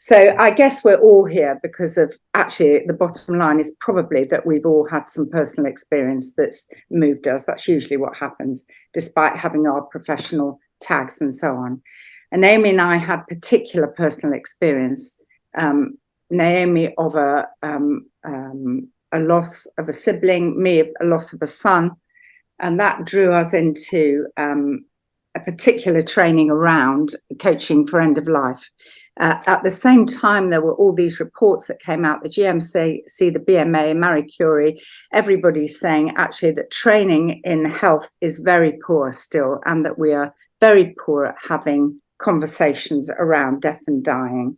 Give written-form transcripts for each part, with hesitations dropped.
So I guess we're all here because of, actually, the bottom line is probably that we've all had some personal experience that's moved us. That's usually what happens, despite having our professional tags and so on. And Naomi and I had particular personal experience. Naomi of a loss of a sibling, me a loss of a son, and that drew us into a particular training around coaching for end of life. At the same time, there were all these reports that came out, the GMC, the BMA, Marie Curie, everybody's saying actually that training in health is very poor still, and that we are very poor at having conversations around death and dying.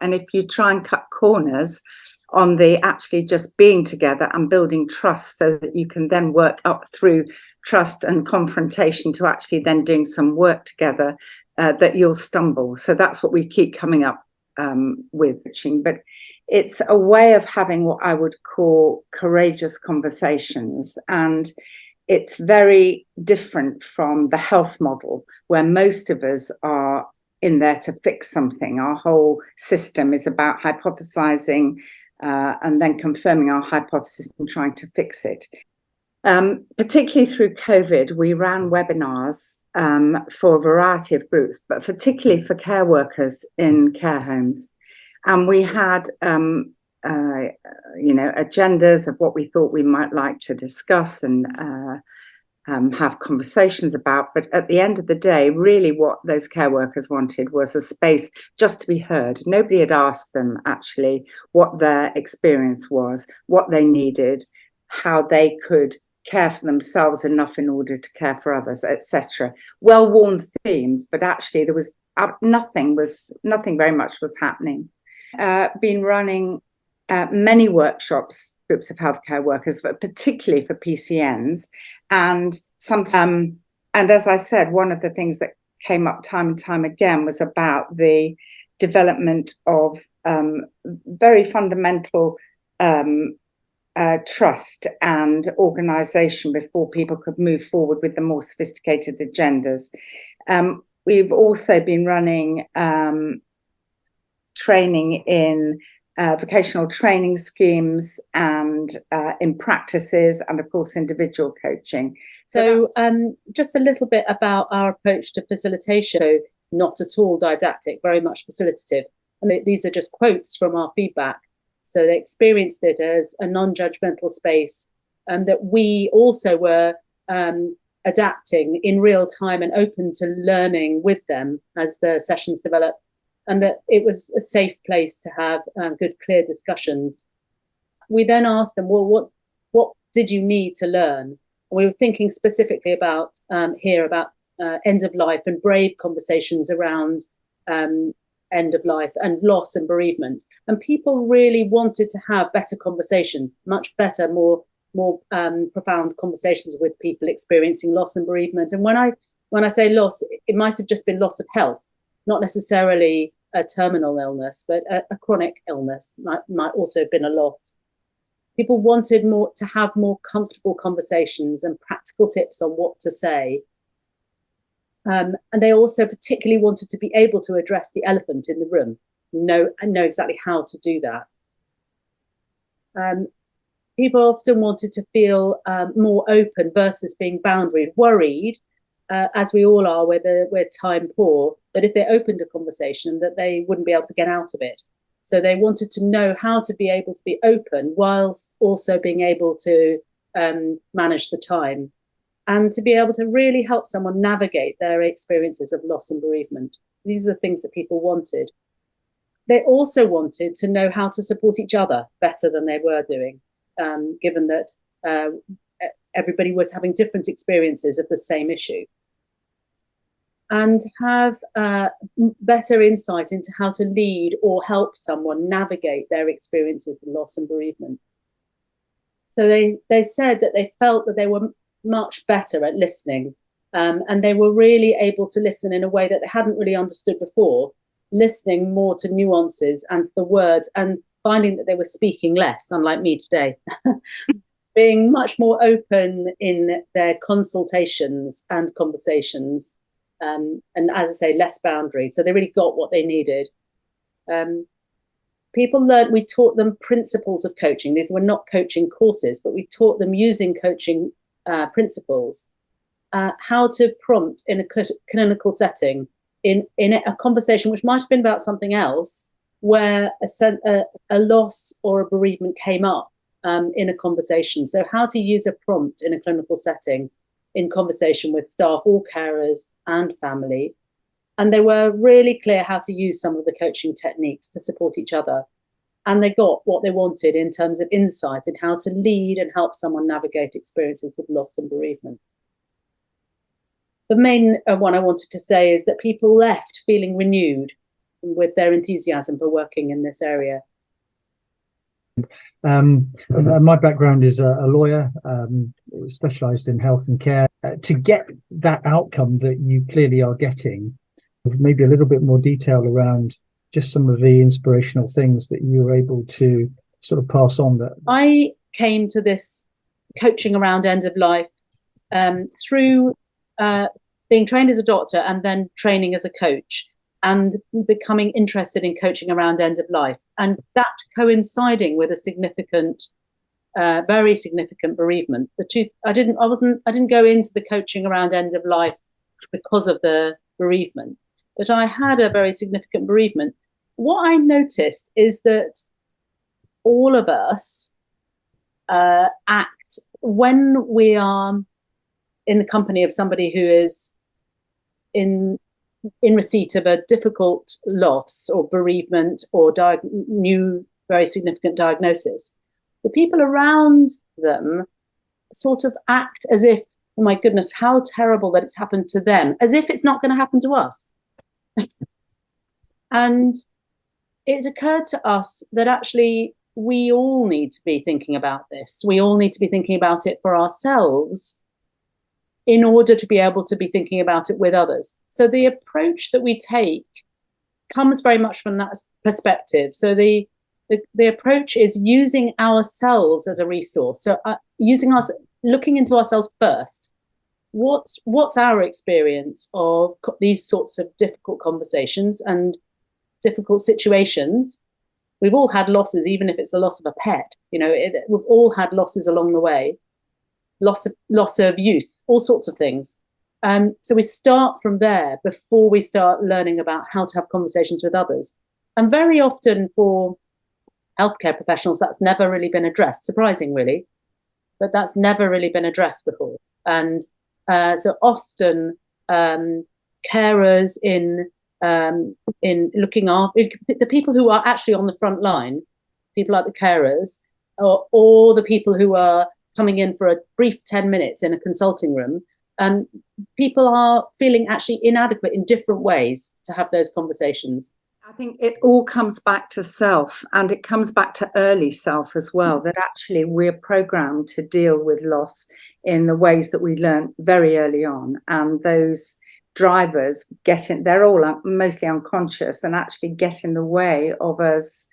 And if you try and cut corners on the actually just being together and building trust so that you can then work up through trust and confrontation to actually then doing some work together, that you'll stumble. So that's what we keep coming up with. But it's a way of having what I would call courageous conversations. And it's very different from the health model, where most of us are in there to fix something. Our whole system is about hypothesizing and then confirming our hypothesis and trying to fix it. Particularly through COVID, we ran webinars for a variety of groups, but particularly for care workers in care homes. And we had, agendas of what we thought we might like to discuss and have conversations about. But at the end of the day, really what those care workers wanted was a space just to be heard. Nobody had asked them actually what their experience was, what they needed, how they could care for themselves enough in order to care for others, etc. Well-worn themes, but actually there was nothing very much was happening. Been running many workshops, groups of healthcare workers, but particularly for PCNs. And as I said, one of the things that came up time and time again was about the development of very fundamental trust and organisation before people could move forward with the more sophisticated agendas. We've also been running training in vocational training schemes and in practices, and of course individual coaching. So just a little bit about our approach to facilitation. So not at all didactic, very much facilitative. And these are just quotes from our feedback. So they experienced it as a non-judgmental space, and that we also were adapting in real time and open to learning with them as the sessions developed, and that it was a safe place to have good, clear discussions. We then asked them, well, what did you need to learn? We were thinking specifically about end of life and brave conversations around end of life and loss and bereavement. And people really wanted to have better conversations, much better, more profound conversations with people experiencing loss and bereavement. And when I say loss, it might have just been loss of health, not necessarily a terminal illness, but a chronic illness might also have been a loss. People wanted to have more comfortable conversations and practical tips on what to say. And they also particularly wanted to be able to address the elephant in the room, know exactly how to do that. People often wanted to feel more open versus being boundaried, worried, as we all are, whether we're time poor, that if they opened a conversation that they wouldn't be able to get out of it. So they wanted to know how to be able to be open whilst also being able to manage the time, and to be able to really help someone navigate their experiences of loss and bereavement. These are the things that people wanted. They also wanted to know how to support each other better than they were doing, given that everybody was having different experiences of the same issue, and have better insight into how to lead or help someone navigate their experiences of loss and bereavement. So they said that they felt that they were much better at listening, and they were really able to listen in a way that they hadn't really understood before, listening more to nuances and to the words, and finding that they were speaking less, unlike me today, being much more open in their consultations and conversations, and as I say, less boundary. So they really got what they needed. People learned, we taught them principles of coaching. These were not coaching courses, but we taught them using coaching principles, how to prompt in a clinical setting, in a conversation which might have been about something else, where a loss or a bereavement came up in a conversation. So how to use a prompt in a clinical setting in conversation with staff or carers and family. And they were really clear how to use some of the coaching techniques to support each other. And they got what they wanted in terms of insight in how to lead and help someone navigate experiences with loss and bereavement. The main one I wanted to say is that people left feeling renewed with their enthusiasm for working in this area. My background is a lawyer, specialised in health and care. To get that outcome that you clearly are getting, with maybe a little bit more detail around just some of the inspirational things that you were able to sort of pass on. That I came to this coaching around end of life through being trained as a doctor and then training as a coach, and becoming interested in coaching around end of life, and that coinciding with a significant, very significant bereavement. I didn't go into the coaching around end of life because of the bereavement, but I had a very significant bereavement. What I noticed is that all of us act when we are in the company of somebody who is in receipt of a difficult loss or bereavement or new very significant diagnosis. The people around them sort of act as if, oh my goodness, how terrible that it's happened to them, as if it's not going to happen to us. And it occurred to us that actually we all need to be thinking about this. We all need to be thinking about it for ourselves in order to be able to be thinking about it with others. So the approach that we take comes very much from that perspective. So the approach is using ourselves as a resource. So looking into ourselves first. What's our experience of these sorts of difficult conversations and difficult situations? We've all had losses, even if it's the loss of a pet. We've all had losses along the way. Loss of youth, all sorts of things. So we start from there before we start learning about how to have conversations with others. And very often for healthcare professionals, that's never really been addressed, surprising really, but that's never really been addressed before. And so often carers in looking after the people who are actually on the front line, people like the carers, or the people who are coming in for a brief 10 minutes in a consulting room, people are feeling actually inadequate in different ways to have those conversations. I think it all comes back to self, and it comes back to early self as well, that actually we're programmed to deal with loss in the ways that we learned very early on. And those drivers they're all mostly unconscious and actually get in the way of us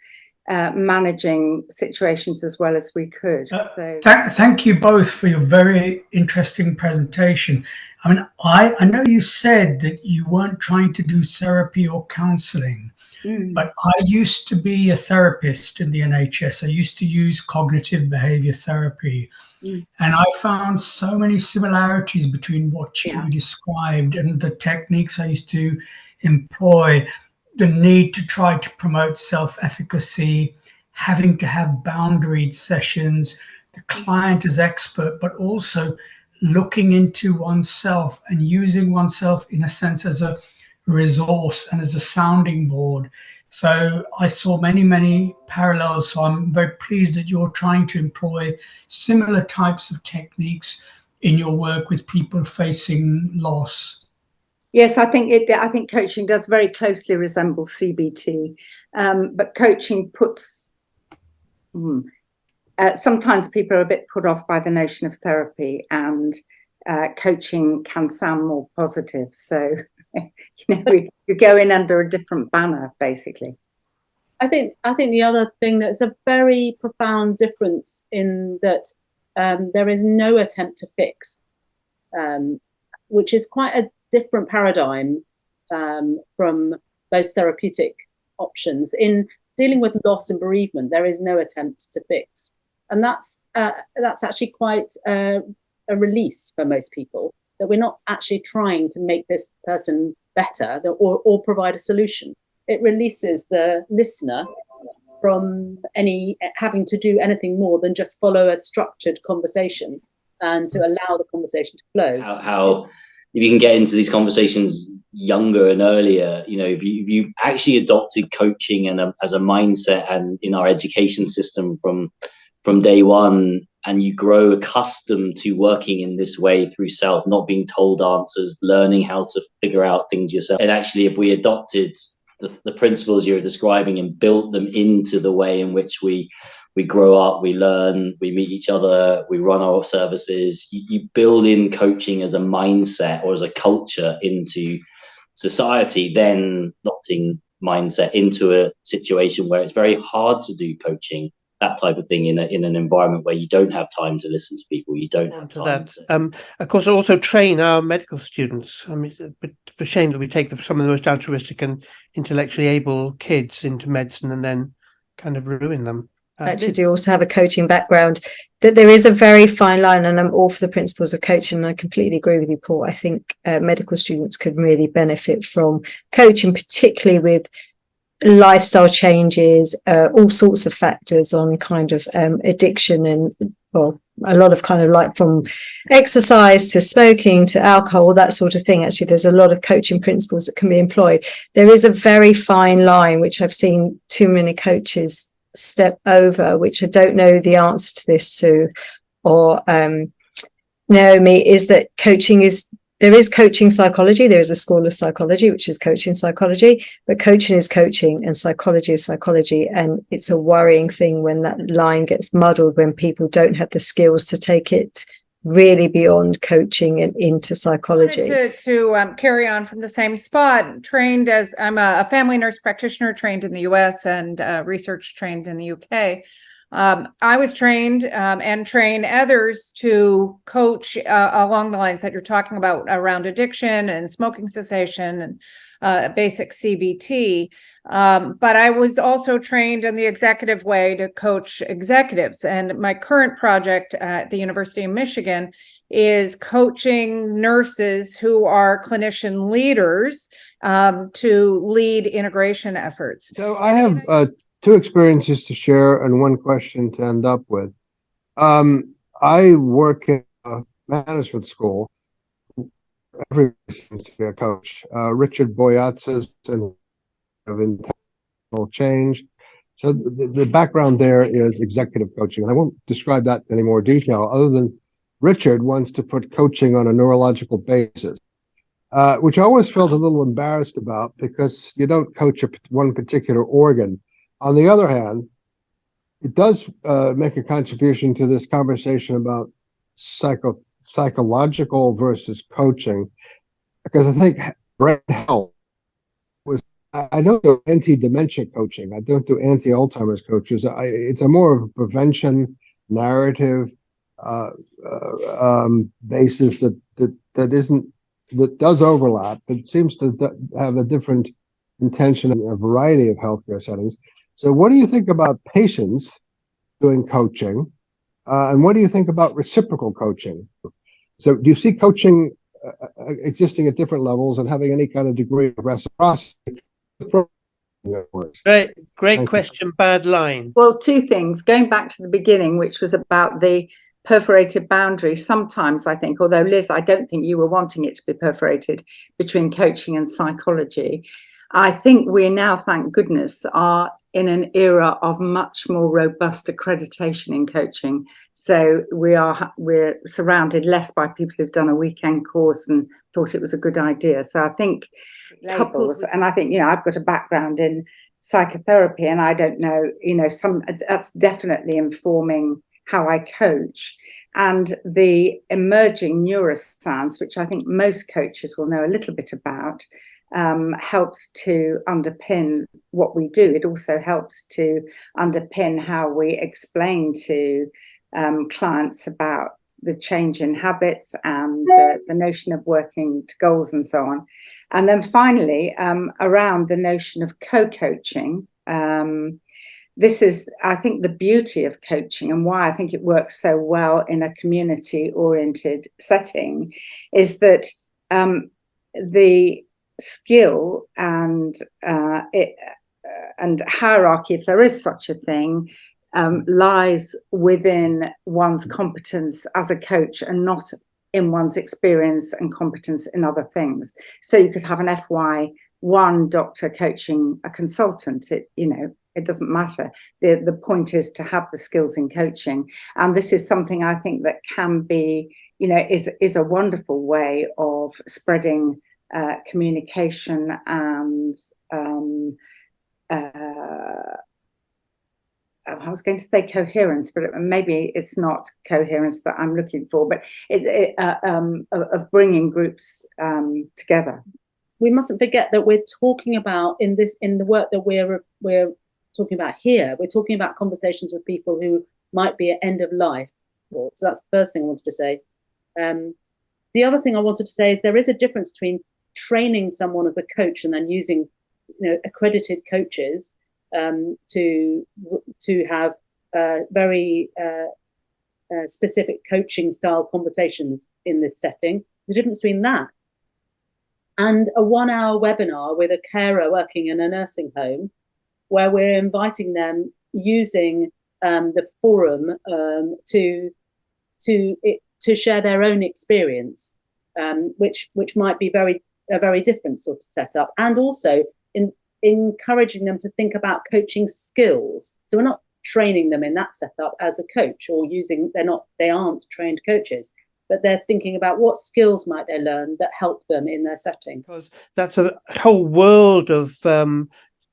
managing situations as well as we could. So thank you both for your very interesting presentation. I mean, I know you said that you weren't trying to do therapy or counselling, but I used to be a therapist in the NHS. I used to use cognitive behaviour therapy, and I found so many similarities between what you described and the techniques I used to employ. The need to try to promote self-efficacy, having to have boundaried sessions, the client as expert, but also looking into oneself and using oneself in a sense as a resource and as a sounding board. So I saw many, many parallels. So I'm very pleased that you're trying to employ similar types of techniques in your work with people facing loss. Yes, I think coaching does very closely resemble CBT, but coaching puts. Sometimes people are a bit put off by the notion of therapy, and coaching can sound more positive. So we go in under a different banner, basically. I think the other thing that's a very profound difference in that there is no attempt to fix, which is quite a different paradigm from most therapeutic options. In dealing with loss and bereavement, there is no attempt to fix. And that's actually quite a release for most people, that we're not actually trying to make this person better or provide a solution. It releases the listener from any having to do anything more than just follow a structured conversation and to allow the conversation to flow. How if you can get into these conversations younger and earlier, if you actually adopted coaching and as a mindset and in our education system from day one, and you grow accustomed to working in this way through self, not being told answers, learning how to figure out things yourself. And actually, if we adopted the principles you're describing and built them into the way in which we grow up, we learn, we meet each other, we run our services, you build in coaching as a mindset or as a culture into society, then adopting mindset into a situation where it's very hard to do coaching, that type of thing, in an environment where you don't have time to listen to people, you don't have time to... Of course, also train our medical students. I mean, but for shame that we take some of the most altruistic and intellectually able kids into medicine and then kind of ruin them. Actually, do also have a coaching background, that there is a very fine line, and I'm all for the principles of coaching, and I completely agree with you, Paul. I think medical students could really benefit from coaching, particularly with lifestyle changes, all sorts of factors on kind of addiction, and well, a lot of kind of like from exercise to smoking to alcohol, that sort of thing. Actually, there's a lot of coaching principles that can be employed. There is a very fine line, which I've seen too many coaches step over, which I don't know the answer to this, Sue or Naomi, is that there is coaching psychology. There is a school of psychology, which is coaching psychology, but coaching is coaching and psychology is psychology. And it's a worrying thing when that line gets muddled, when people don't have the skills to take it really beyond coaching and into psychology. To carry on from the same spot, trained as I'm a family nurse practitioner, trained in the US and research trained in the UK. I was trained and train others to coach along the lines that you're talking about around addiction and smoking cessation and basic CBT. But I was also trained in the executive way to coach executives. And my current project at the University of Michigan is coaching nurses who are clinician leaders to lead integration efforts. So I have two experiences to share and one question to end up with. I work in a management school. Everybody seems to be a coach. Richard Boyatzis and of intentional change. So the background there is executive coaching. And I won't describe that in any more detail, other than Richard wants to put coaching on a neurological basis, which I always felt a little embarrassed about, because you don't coach one particular organ. On the other hand, it does make a contribution to this conversation about psychological versus coaching, because I think brain health was, I don't do anti-dementia coaching. I don't do anti-Alzheimer's coaches. It's a more of a prevention narrative basis that does overlap, but seems to have a different intention in a variety of healthcare settings. So what do you think about patients doing coaching? And what do you think about reciprocal coaching? So do you see coaching existing at different levels and having any kind of degree of reciprocity? Great question, bad line. Well, two things. Going back to the beginning, which was about the perforated boundary. Sometimes I think, although Liz, I don't think you were wanting it to be perforated between coaching and psychology. I think we now, thank goodness, are in an era of much more robust accreditation in coaching. So we're surrounded less by people who've done a weekend course and thought it was a good idea. So I think couples, and I think, I've got a background in psychotherapy, and I don't know, that's definitely informing how I coach. And the emerging neuroscience, which I think most coaches will know a little bit about, helps to underpin what we do. It also helps to underpin how we explain to clients about the change in habits and the notion of working to goals and so on. And then finally, around the notion of co-coaching. This is, I think, the beauty of coaching, and why I think it works so well in a community-oriented setting, is that the skill and hierarchy, if there is such a thing, lies within one's competence as a coach and not in one's experience and competence in other things. So you could have an FY1 doctor coaching a consultant. It doesn't matter. The point is to have the skills in coaching. And this is something I think that can be, is a wonderful way of spreading communication and I was going to say coherence, but maybe it's not coherence that I'm looking for, but of bringing groups together. We mustn't forget that we're talking about in the work that we're talking about here. We're talking about conversations with people who might be at end of life. So that's the first thing I wanted to say. The other thing I wanted to say is there is a difference between training someone as a coach and then using, accredited coaches to have very specific coaching style conversations in this setting. The difference between that and a 1-hour webinar with a carer working in a nursing home, where we're inviting them using the forum to share their own experience, which might be a very different sort of setup, and also encouraging them to think about coaching skills. So we're not training them in that setup as a coach, or they aren't trained coaches, but they're thinking about what skills might they learn that help them in their setting. Because that's a whole world of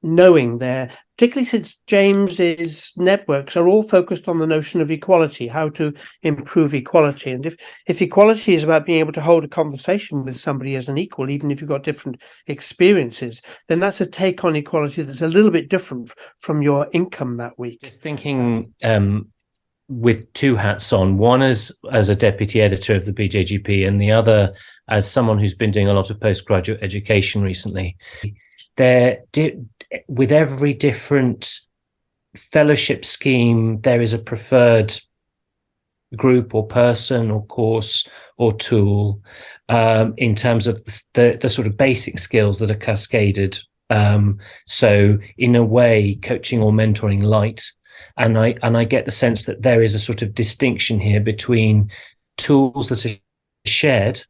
knowing there, particularly since James's networks are all focused on the notion of equality, how to improve equality. And if equality is about being able to hold a conversation with somebody as an equal, even if you've got different experiences, then that's a take on equality that's a little bit different from your income that week. Just thinking with two hats on, one as a deputy editor of the BJGP and the other as someone who's been doing a lot of postgraduate education recently. With every different fellowship scheme, there is a preferred group or person or course or tool in terms of the sort of basic skills that are cascaded. So in a way, coaching or mentoring light. And I get the sense that there is a sort of distinction here between tools that are shared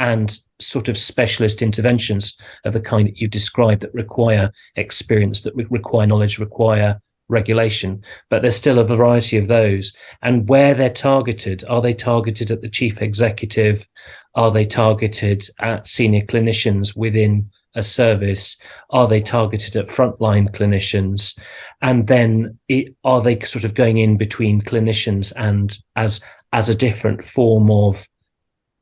and sort of specialist interventions of the kind that you described that require experience, that require knowledge, require regulation. But there's still a variety of those. And where they're targeted, are they targeted at the chief executive? Are they targeted at senior clinicians within a service? Are they targeted at frontline clinicians? And then are they sort of going in between clinicians and as a different form of,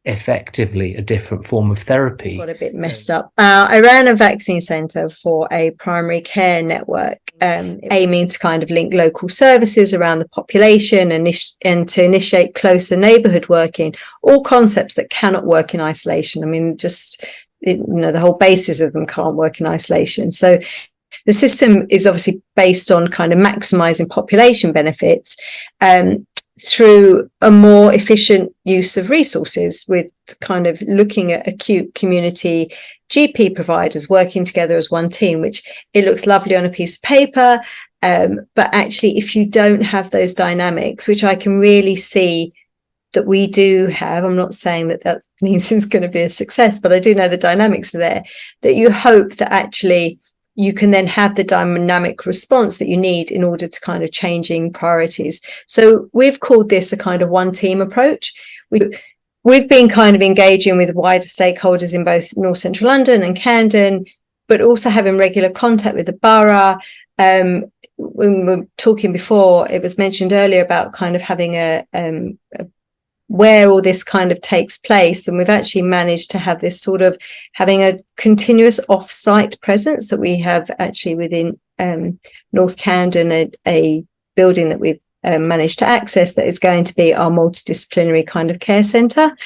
effectively a different form of therapy? Got a bit messed up. I ran a vaccine centre for a primary care network, aiming to kind of link local services around the population and to initiate closer neighbourhood working, all concepts that cannot work in isolation. I mean, the whole basis of them can't work in isolation. So the system is obviously based on kind of maximising population benefits through a more efficient use of resources, with kind of looking at acute community GP providers working together as one team, which it looks lovely on a piece of paper. But actually, if you don't have those dynamics, which I can really see that we do have, I'm not saying that means it's going to be a success, but I do know the dynamics are there, that you hope that actually you can then have the dynamic response that you need in order to kind of changing priorities. So we've called this a kind of one team approach. We've been kind of engaging with wider stakeholders in both North Central London and Camden, but also having regular contact with the borough. When we were talking before, it was mentioned earlier about kind of having where all this kind of takes place, and we've actually managed to have this sort of having a continuous off-site presence that we have actually within North Camden, a building that we've managed to access, that is going to be our multidisciplinary kind of care centre.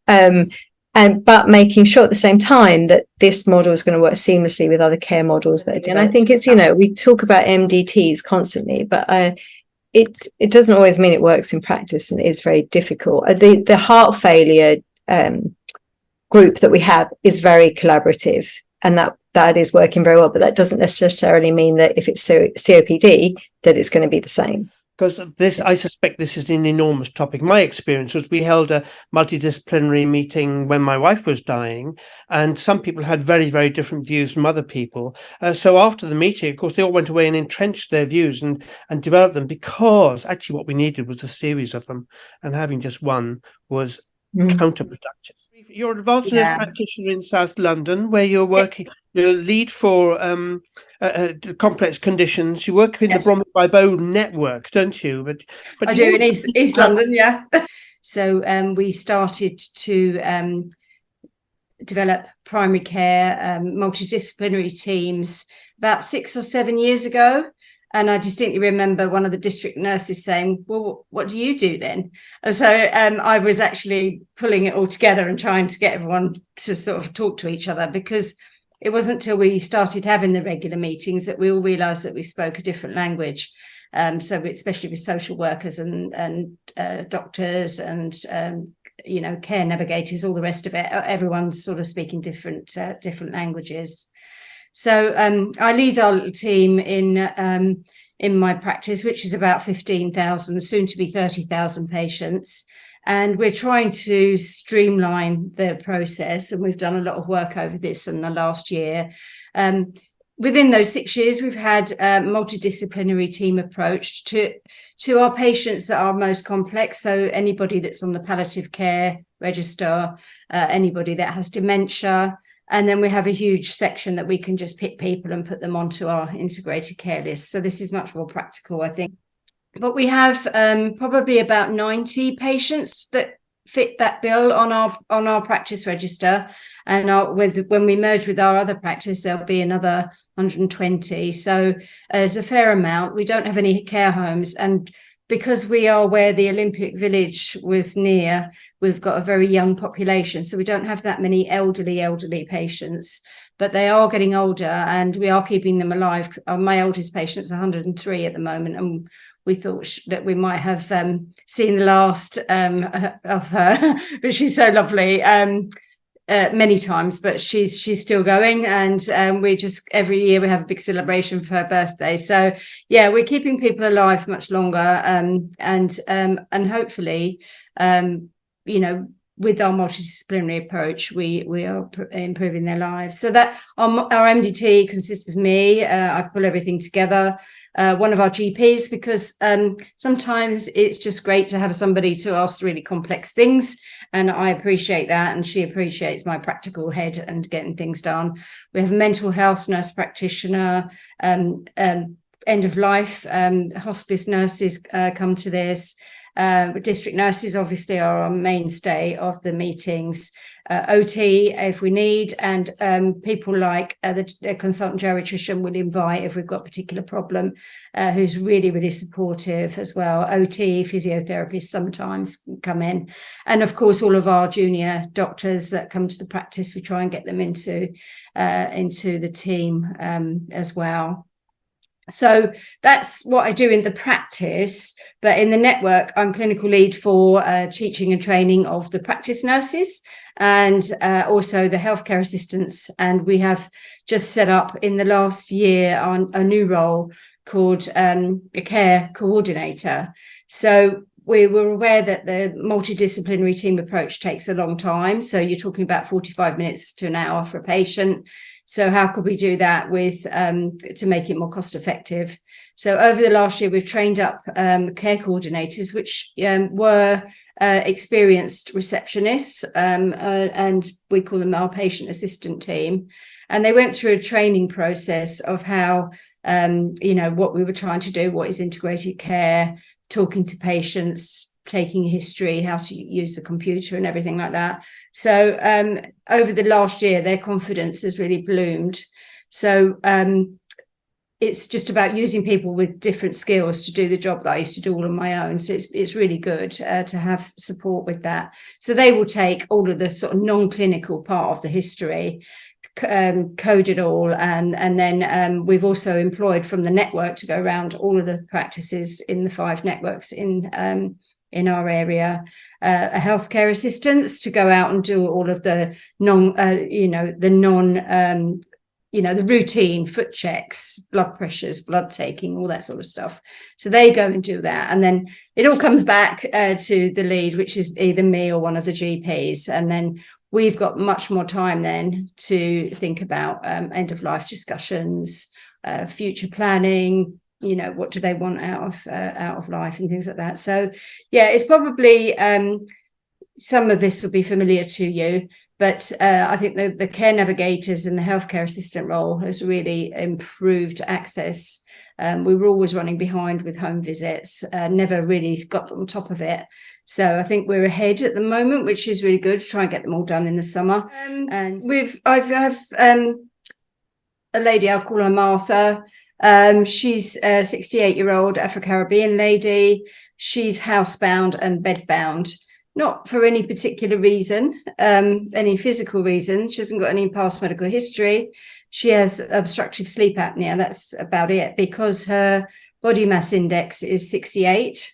But making sure at the same time that this model is going to work seamlessly with other care models that are doing. I think it's, we talk about MDTs constantly, but it doesn't always mean it works in practice, and it is very difficult. The heart failure group that we have is very collaborative, and that is working very well, but that doesn't necessarily mean that if it's COPD that it's going to be the same. Because I suspect this is an enormous topic. My experience was we held a multidisciplinary meeting when my wife was dying, and some people had very, very different views from other people. So after the meeting, of course, they all went away and entrenched their views and developed them, because actually what we needed was a series of them, and having just one was counterproductive. You're an advanced nurse practitioner in South London, where you're working, you're lead for complex conditions. You work in the Bromley by Bow network, don't you? But I do in East London, yeah. So we started to develop primary care multidisciplinary teams about 6 or 7 years ago. And I distinctly remember one of the district nurses saying, well, what do you do then? And so I was actually pulling it all together and trying to get everyone to sort of talk to each other, because it wasn't until we started having the regular meetings that we all realised that we spoke a different language. So especially with social workers and doctors and, care navigators, all the rest of it, everyone's sort of speaking different languages. So I lead our little team in my practice, which is about 15,000, soon to be 30,000 patients. And we're trying to streamline the process. And we've done a lot of work over this in the last year. Within those 6 years, we've had a multidisciplinary team approach to our patients that are most complex. So anybody that's on the palliative care register, anybody that has dementia. And then we have a huge section that we can just pick people and put them onto our integrated care list. So this is much more practical, I think. But we have probably about 90 patients that fit that bill on our practice register. And when we merge with our other practice, there'll be another 120. So there's a fair amount. We don't have any care homes. And because we are where the Olympic Village was near, we've got a very young population. So we don't have that many elderly patients, but they are getting older and we are keeping them alive. My oldest patient's 103 at the moment, and we thought that we might have seen the last of her, but she's so lovely. Many times, but she's still going, and we just every year we have a big celebration for her birthday. So yeah, we're keeping people alive much longer, and hopefully, with our multidisciplinary approach, we are improving their lives. So that our MDT consists of me. I pull everything together. One of our GPs, because sometimes it's just great to have somebody to ask really complex things, and I appreciate that, and she appreciates my practical head and getting things done. We have a mental health nurse practitioner, end of life, hospice nurses come to this. District nurses obviously are our mainstay of the meetings. OT if we need, and people like the consultant geriatrician will invite if we've got a particular problem, who's really, really supportive as well. OT, physiotherapists sometimes come in. And of course, all of our junior doctors that come to the practice, we try and get them into the team as well. So that's what I do in the practice, but in the network, I'm clinical lead for teaching and training of the practice nurses and also the healthcare assistants. And we have just set up in the last year a new role called a care coordinator. So we were aware that the multidisciplinary team approach takes a long time. So you're talking about 45 minutes to an hour for a patient. So how could we do that with to make it more cost effective? So over the last year, we've trained up care coordinators, which were experienced receptionists, and we call them our patient assistant team. And they went through a training process of how, what we were trying to do, what is integrated care, talking to patients, taking history, how to use the computer and everything like that. So over the last year, their confidence has really bloomed. So it's just about using people with different skills to do the job that I used to do all on my own. So it's really good to have support with that. So they will take all of the sort of non-clinical part of the history, code it all, and then we've also employed from the network to go around all of the practices in the 5 networks in our area, a healthcare assistants to go out and do all of the the routine foot checks, blood pressures, blood taking, all that sort of stuff. So they go and do that. And then it all comes back to the lead, which is either me or one of the GPs. And then we've got much more time then to think about end of life discussions, future planning, what do they want out of life and things like that. So yeah, it's probably some of this will be familiar to you. But I think the care navigators and the healthcare assistant role has really improved access. We were always running behind with home visits, never really got on top of it. So I think we're ahead at the moment, which is really good. Try and get them all done in the summer. And I have a lady, I'll call her Martha. She's a 68-year-old Afro-Caribbean lady. She's housebound and bedbound. Not for any particular reason, any physical reason. She hasn't got any past medical history. She has obstructive sleep apnea. That's about it, because her body mass index is 68.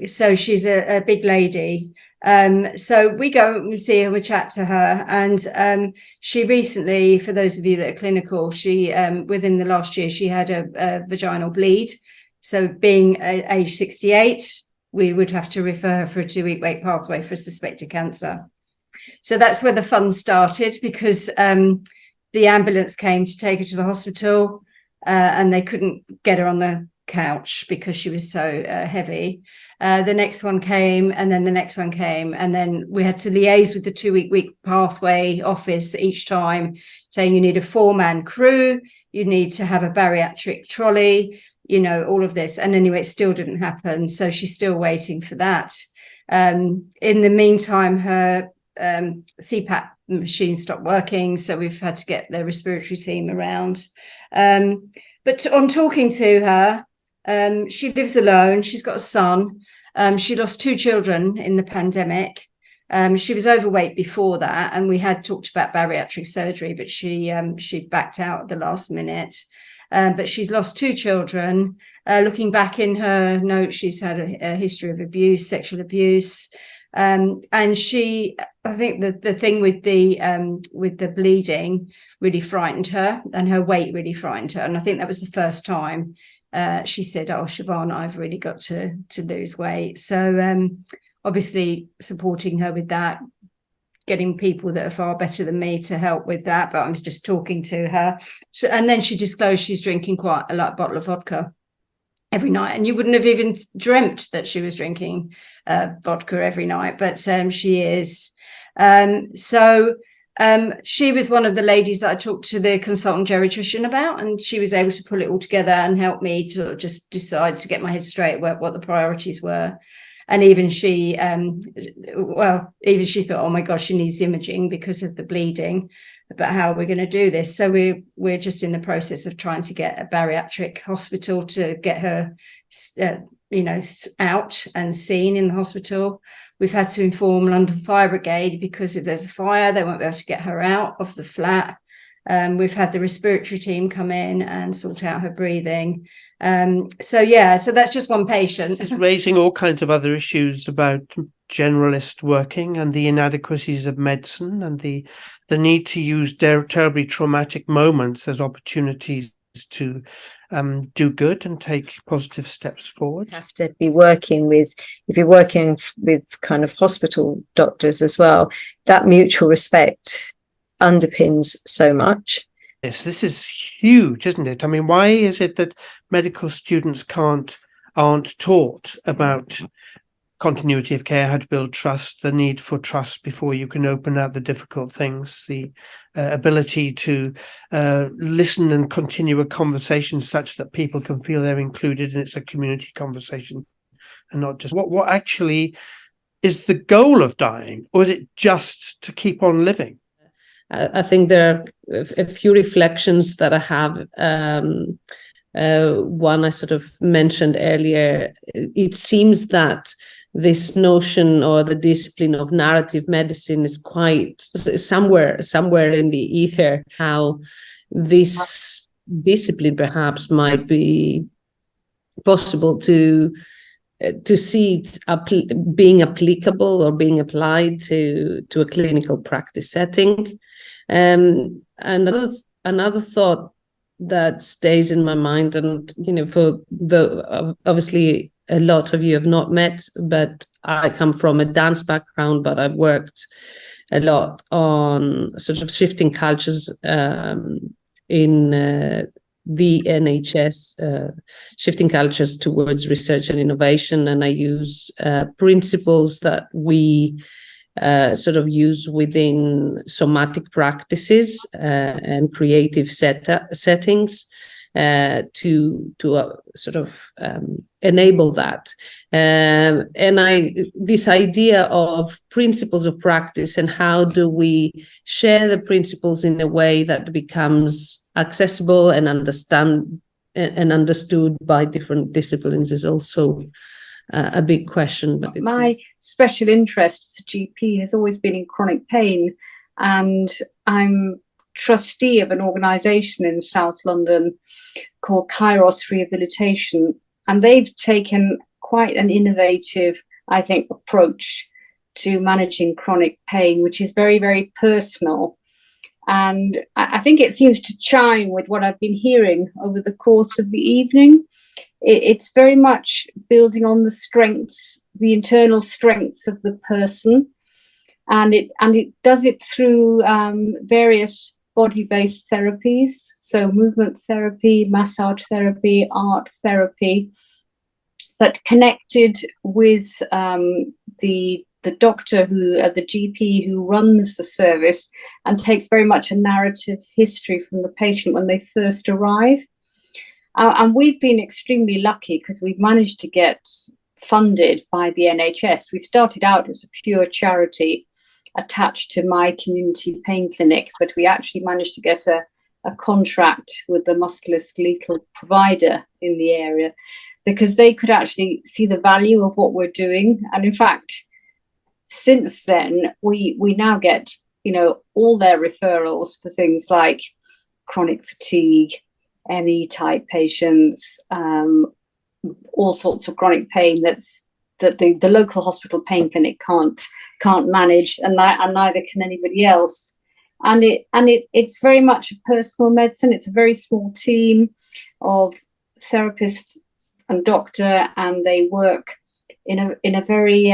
So she's a big lady. So we go and see her, we chat to her. And she recently, for those of you that are clinical, she within the last year, she had a vaginal bleed. So being age 68, we would have to refer her for a 2-week wait pathway for suspected cancer. So that's where the fun started, because the ambulance came to take her to the hospital and they couldn't get her on the couch because she was so heavy. The next one came, and then the next one came, and then we had to liaise with the 2-week pathway office each time, saying you need a 4-man crew, you need to have a bariatric trolley, all of this. And anyway, it still didn't happen. So she's still waiting for that. In the meantime, her CPAP machine stopped working. So we've had to get the respiratory team around. But on talking to her, she lives alone. She's got a son. She lost 2 children in the pandemic. She was overweight before that, and we had talked about bariatric surgery, but she backed out at the last minute. But she's lost 2 children. Looking back in her notes, she's had a history of abuse, sexual abuse. And I think the thing with the bleeding really frightened her, and her weight really frightened her. And I think that was the first time she said, "Oh, Siobhan, I've really got to lose weight." So obviously supporting her with that, getting people that are far better than me to help with that, but I was just talking to her. And then she disclosed she's drinking quite a bottle of vodka every night, and you wouldn't have even dreamt that she was drinking vodka every night, but she is. So she was one of the ladies that I talked to the consultant geriatrician about, and she was able to pull it all together and help me to just decide to get my head straight what the priorities were. And even she thought, oh my gosh, she needs imaging because of the bleeding. But how are we going to do this? So we're just in the process of trying to get a bariatric hospital to get her, out and seen in the hospital. We've had to inform London Fire Brigade because if there's a fire, they won't be able to get her out of the flat. We've had the respiratory team come in and sort out her breathing. So that's just one patient. It's raising all kinds of other issues about generalist working and the inadequacies of medicine and the need to use terribly traumatic moments as opportunities to do good and take positive steps forward. You have to be working with, if you're working with kind of hospital doctors as well, that mutual respect underpins so much. Yes, this is huge, isn't it? I mean, why is it that medical students aren't taught about continuity of care, how to build trust, the need for trust before you can open out the difficult things, the ability to listen and continue a conversation such that people can feel they're included and it's a community conversation and not just what actually is the goal of dying, or is it just to keep on living? I think there are a few reflections that I have. One I sort of mentioned earlier. It seems that this notion or the discipline of narrative medicine is quite somewhere in the ether. How this discipline perhaps might be possible to see it being applicable or being applied to a clinical practice setting. And another thought that stays in my mind, and for the obviously a lot of you have not met, but I come from a dance background, but I've worked a lot on sort of shifting cultures in the NHS, shifting cultures towards research and innovation, and I use principles that we sort of use within somatic practices and creative settings to sort of enable that. And this idea of principles of practice and how do we share the principles in a way that becomes accessible and understood by different disciplines is also a big question. But my special interest as a GP has always been in chronic pain, and I'm trustee of an organisation in South London called Kairos Rehabilitation, and they've taken quite an innovative, I think, approach to managing chronic pain, which is very, very personal. And I think it seems to chime with what I've been hearing over the course of the evening. It's very much building on the strengths, the internal strengths of the person, and it does it through various body-based therapies, so movement therapy, massage therapy, art therapy, but connected with the doctor the GP who runs the service and takes very much a narrative history from the patient when they first arrive. And we've been extremely lucky because we've managed to get funded by the NHS. We started out as a pure charity attached to my community pain clinic, but we actually managed to get a contract with the musculoskeletal provider in the area because they could actually see the value of what we're doing. And in fact, since then, we now get, all their referrals for things like chronic fatigue, ME type patients, all sorts of chronic pain that the local hospital pain clinic can't manage, and neither can anybody else. And it's very much a personal medicine. It's a very small team of therapists and doctor, and they work in a very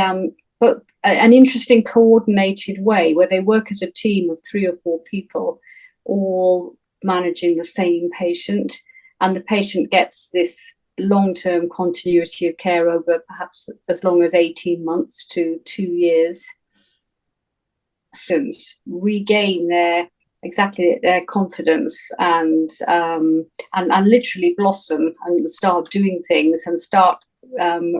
but an interesting coordinated way where they work as a team of 3 or 4 people, all managing the same patient, and the patient gets this long-term continuity of care over perhaps as long as 18 months to 2 years. Since regain their confidence and literally blossom and start doing things and start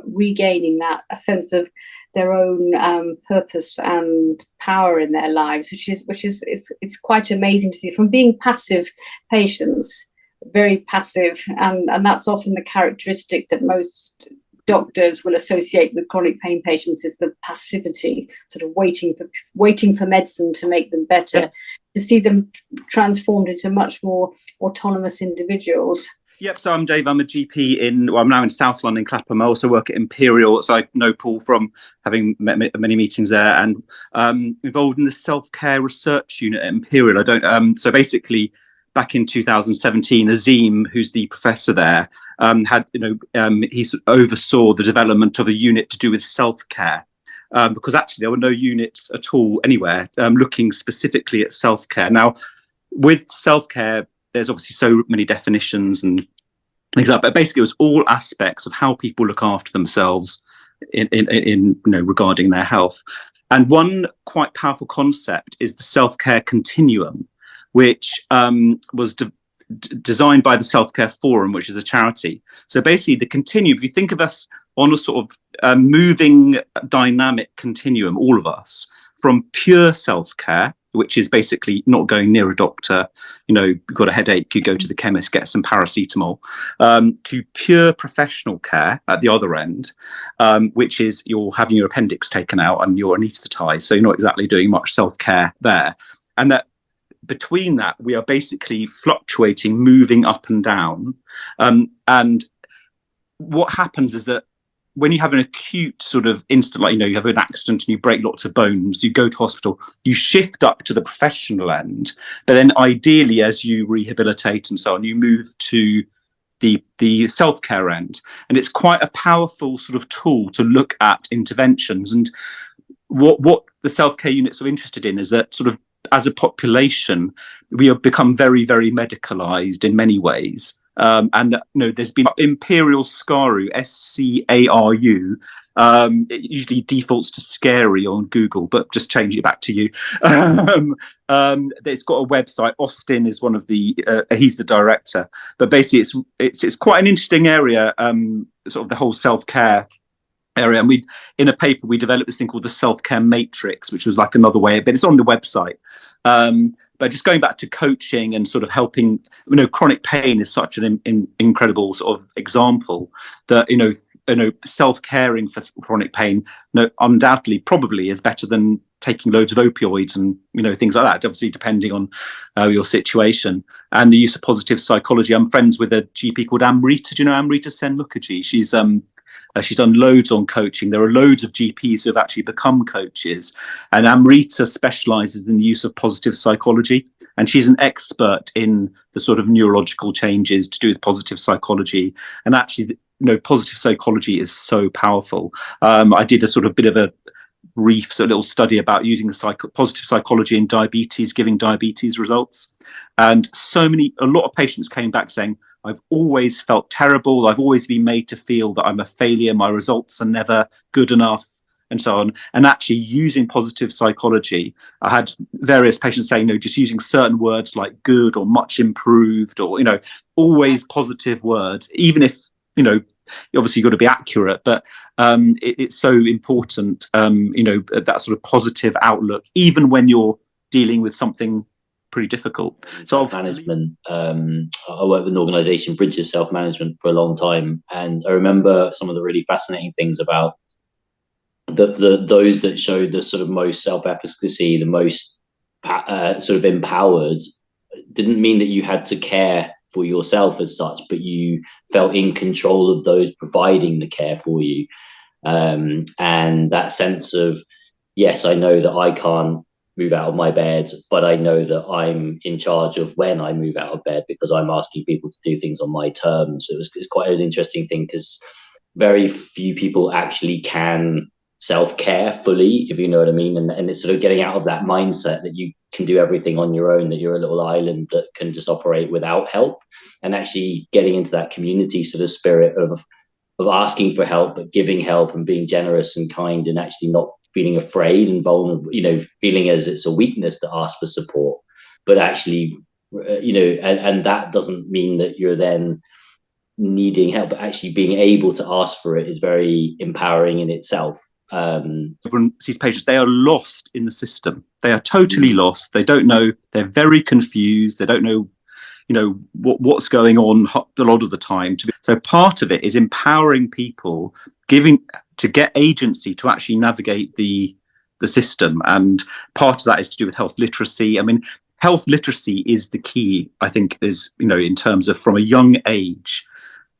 regaining a sense of their own purpose and power in their lives, which is it's quite amazing to see from being passive patients, very passive, and that's often the characteristic that most doctors will associate with chronic pain patients is the passivity, sort of waiting for medicine to make them better. Yeah. To see them transformed into much more autonomous individuals. Yep, so I'm Dave. I'm a GP I'm now in South London, Clapham. I also work at Imperial, so I know Paul from having met many meetings there, and involved in the self-care research unit at Imperial. So basically, back in 2017, Azim, who's the professor there, he oversaw the development of a unit to do with self-care, because actually there were no units at all anywhere looking specifically at self-care. Now, with self-care, there's obviously so many definitions and things like that, but basically it was all aspects of how people look after themselves in regarding their health. And one quite powerful concept is the self-care continuum, which was designed by the Self-Care Forum, which is a charity. So basically the continuum, if you think of us on a sort of moving dynamic continuum, all of us, from pure self-care, which is basically not going near a doctor. You've got a headache, you go to the chemist, get some paracetamol, to pure professional care at the other end, which is you're having your appendix taken out and you're anaesthetized. So you're not exactly doing much self-care there. And that between that, we are basically fluctuating, moving up and down. And what happens is that when you have an acute sort of instant, like, you have an accident and you break lots of bones, you go to hospital, you shift up to the professional end, but then ideally as you rehabilitate and so on, you move to the self-care end. And it's quite a powerful sort of tool to look at interventions. And what the self-care units are interested in is that sort of as a population, we have become very, very medicalized in many ways. And there's been Imperial Scaru, SCARU. It usually defaults to scary on Google, but just change it back to you. It's got a website. Austin is one of he's the director. But basically, it's quite an interesting area, sort of the whole self-care area. And in a paper, we developed this thing called the self-care matrix, which was like another way, but it's on the website. But just going back to coaching and sort of helping, chronic pain is such an incredible sort of example that, self-caring for chronic pain, undoubtedly probably is better than taking loads of opioids and, things like that, obviously depending on your situation. And the use of positive psychology. I'm friends with a GP called Amrita. Do you know Amrita Sen Mukherjee? She's done loads on coaching. There are loads of GPs who have actually become coaches. And Amrita specializes in the use of positive psychology. And she's an expert in the sort of neurological changes to do with positive psychology. And actually, positive psychology is so powerful. I did a sort of bit of a brief little study about using positive psychology in diabetes, giving diabetes results. And a lot of patients came back saying, I've always felt terrible. I've always been made to feel that I'm a failure. My results are never good enough, and so on. And actually using positive psychology, I had various patients saying, just using certain words like good or much improved or, always positive words, even if, obviously you've got to be accurate, but it's so important, that sort of positive outlook, even when you're dealing with something pretty difficult. Self-management. I worked with an organization, Bridges Self-Management, for a long time, and I remember some of the really fascinating things about those that showed the sort of most self-efficacy, the most sort of empowered. Didn't mean that you had to care for yourself as such, but you felt in control of those providing the care for you, and that sense of, yes, I know that I can't move out of my bed, but I know that I'm in charge of when I move out of bed because I'm asking people to do things on my terms. It's quite an interesting thing because very few people actually can self-care fully, if you know what I mean. And it's sort of getting out of that mindset that you can do everything on your own, that you're a little island that can just operate without help, and actually getting into that community sort of spirit of asking for help, but giving help and being generous and kind, and actually not feeling afraid and vulnerable, feeling as it's a weakness to ask for support, but actually, and that doesn't mean that you're then needing help, but actually being able to ask for it is very empowering in itself. Everyone sees patients, they are lost in the system. They are totally lost. They don't know. They're very confused. They don't know, what's going on a lot of the time. So part of it is empowering people, to get agency to actually navigate the system. And part of that is to do with health literacy. I mean, health literacy is the key, I think, is, in terms of from a young age,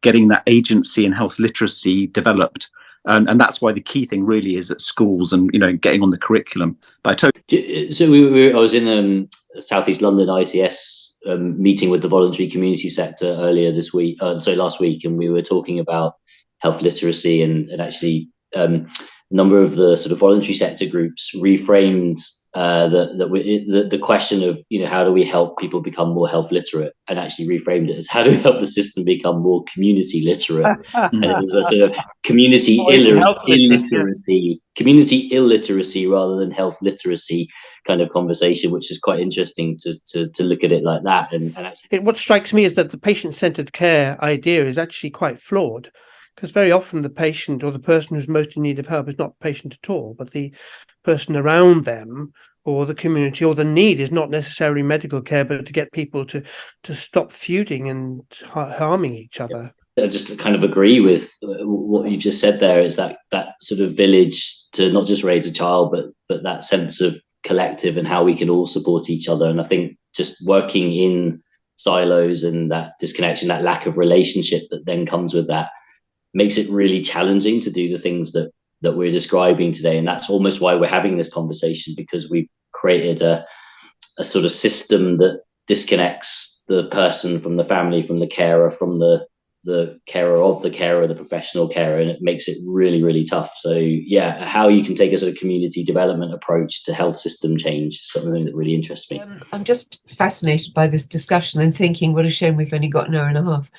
getting that agency and health literacy developed. And that's why the key thing really is at schools and, getting on the curriculum. But so I was in Southeast London ICS meeting with the voluntary community sector last week, and we were talking about health literacy, and actually a number of the sort of voluntary sector groups reframed the question of, how do we help people become more health literate, and actually reframed it as how do we help the system become more community literate. And it was a sort of community illiteracy rather than health literacy kind of conversation, which is quite interesting to look at it like that. And actually, what strikes me is that the patient-centered care idea is actually quite flawed, because very often the patient or the person who's most in need of help is not the patient at all, but the person around them, or the community, or the need is not necessarily medical care, but to get people to stop feuding and harming each other. I just kind of agree with what you've just said there, is that sort of village to not just raise a child, but that sense of collective and how we can all support each other. And I think just working in silos and that disconnection, that lack of relationship that then comes with that, makes it really challenging to do the things that we're describing today. And that's almost why we're having this conversation, because we've created a sort of system that disconnects the person from the family, from the carer, from the carer of the carer, the professional carer, and it makes it really, really tough. So yeah, how you can take a sort of community development approach to health system change is something that really interests me. I'm just fascinated by this discussion and thinking, what a shame we've only got an hour and a half,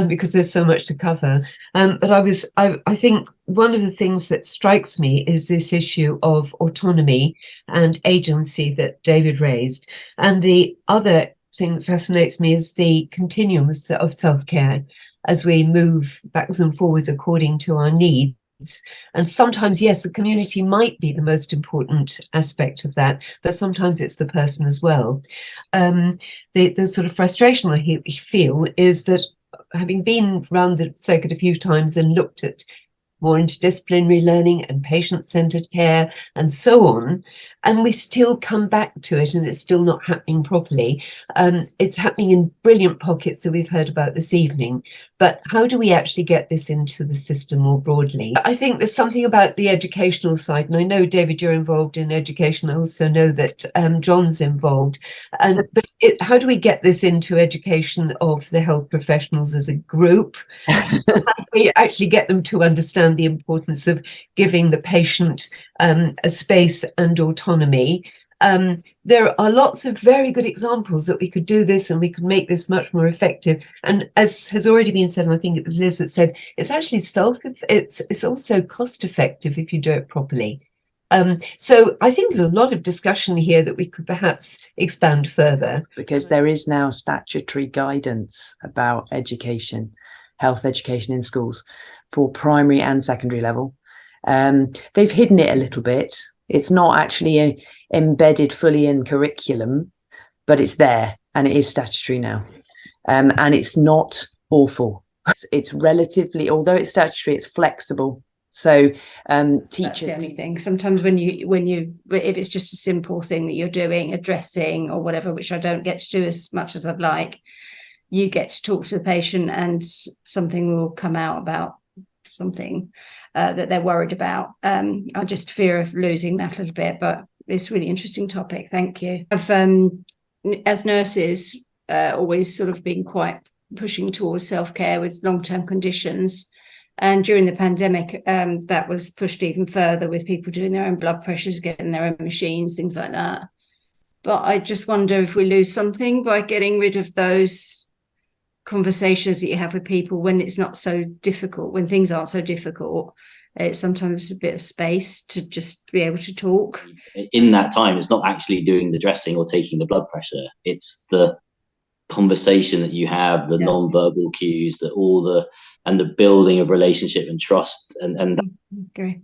because there's so much to cover. But I think one of the things that strikes me is this issue of autonomy and agency that David raised. And the other thing that fascinates me is the continuum of self-care as we move backwards and forwards according to our needs. And sometimes, yes, the community might be the most important aspect of that, but sometimes it's the person as well. The sort of frustration I feel is that, having been around the circuit a few times and looked at more interdisciplinary learning and patient-centered care and so on, and we still come back to it and it's still not happening properly. It's happening in brilliant pockets that we've heard about this evening, but how do we actually get this into the system more broadly? I think there's something about the educational side, and I know, David, you're involved in education. I also know that John's involved. But how do we get this into education of the health professionals as a group? How do we actually get them to understand the importance of giving the patient a space and autonomy? There are lots of very good examples that we could do this and we could make this much more effective. And as has already been said, and I think it was Liz that said, it's actually it's also cost effective if you do it properly. So I think there's a lot of discussion here that we could perhaps expand further. Because there is now statutory guidance about education, health education in schools for primary and secondary level. They've hidden it a little bit. It's not actually embedded fully in curriculum, but it's there and it is statutory now. And it's not awful. It's relatively, although it's statutory, it's flexible. So teachers. That's the only thing. Sometimes when you if it's just a simple thing that you're doing, a dressing or whatever, which I don't get to do as much as I'd like, you get to talk to the patient and something will come out about something that they're worried about. I just fear of losing that a little bit, but it's a really interesting topic. Thank you. As nurses, always sort of been quite pushing towards self-care with long-term conditions. And during the pandemic, that was pushed even further with people doing their own blood pressures, getting their own machines, things like that. But I just wonder if we lose something by getting rid of those conversations that you have with people when it's not so difficult, when things aren't so difficult. It's sometimes a bit of space to just be able to talk. In that time, it's not actually doing the dressing or taking the blood pressure. It's the conversation that you have, the non-verbal cues, and the building of relationship and trust. And okay.